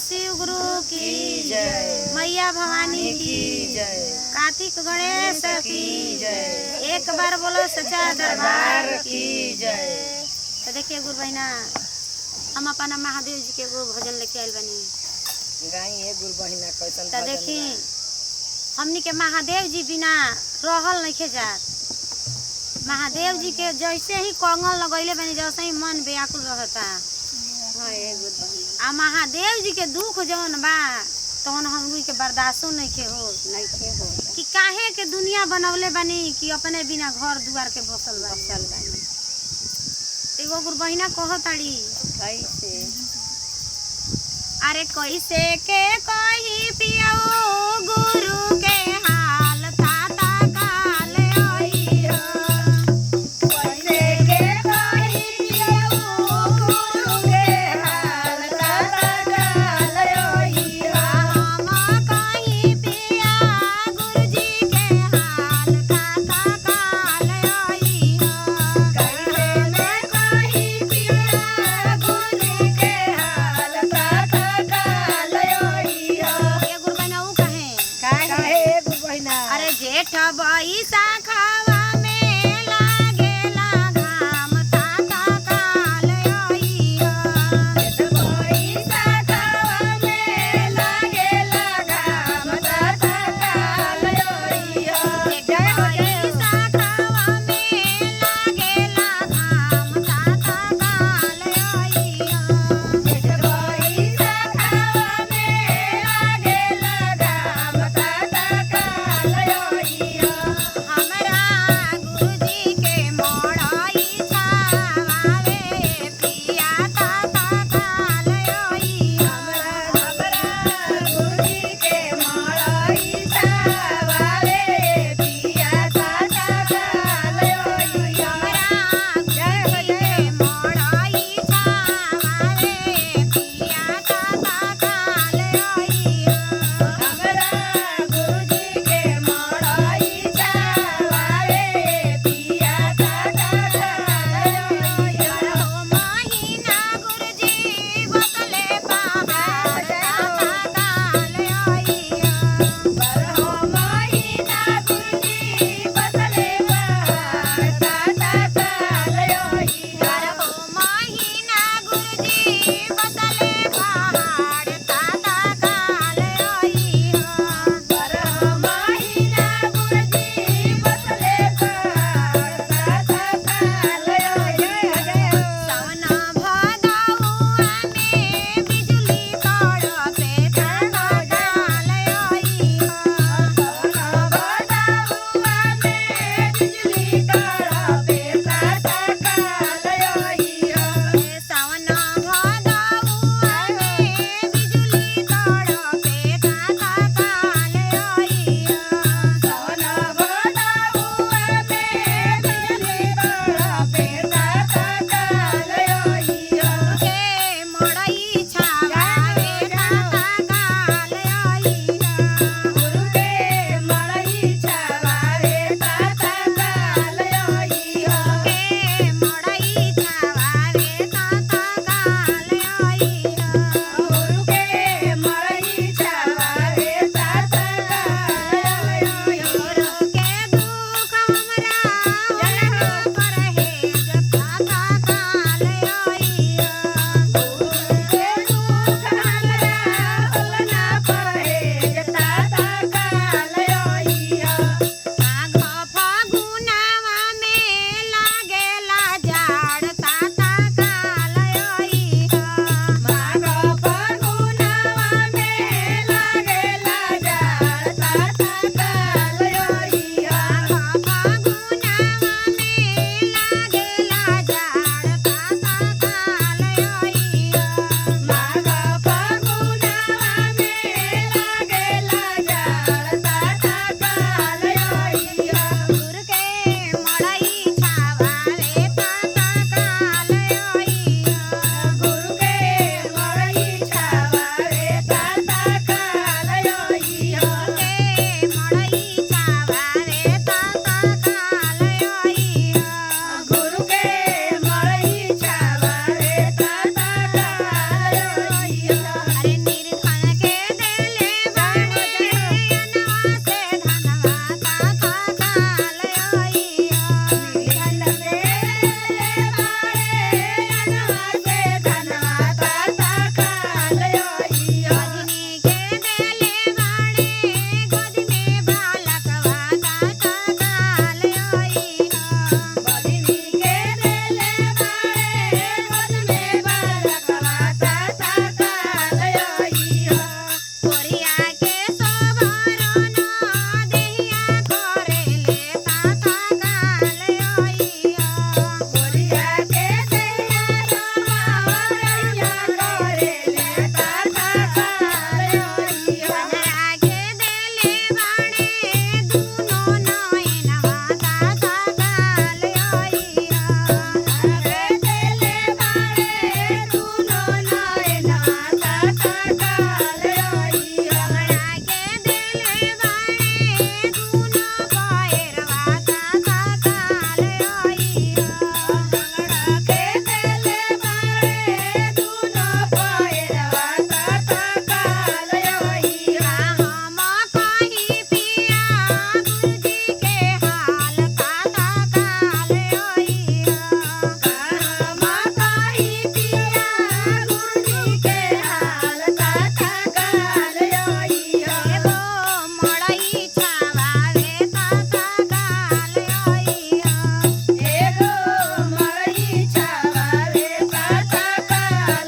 शिव गुरु की जय, मैया भवानी की जय, कार्तिक गणेश की जय, एक बार बोलो सच्चा दरबार की जय। तो देखिए गुरु बहना, हम अपना महादेव जी के एगो भजन लेके आयल बनी गाई गुरु बहिना कैसन। तो देखी हमनी के महादेव जी बिना रहल नहीं जात। महादेव जी के जैसे ही कंगन लगैले बनी जैसे ही मन व्याकुल रहता। आ महादेव जी के दुख जौन बा तौन हमनी के बर्दाश्तो नहीं के हो कि काहे के दुनिया बनवले बनी कि अपने बिना घर दुआर के बसल बानी। एगो गुरु बहिना कहताड़ी कैसे, अरे कैसे के कही पियाओ गुरु के हाल ताता काल आई हो। कैसे के कही पियाओ गुरु के हाल ताता काल आई हो। हम कहीं पिया गुरु जी के हाल ताता काल आई हो। कैसे में कही पिया गुरु के हाल ताता काल आई हो। ये गुरु बहना ऊ कहे काहे गुरु बहिना। अरे जेठ बैसा खावा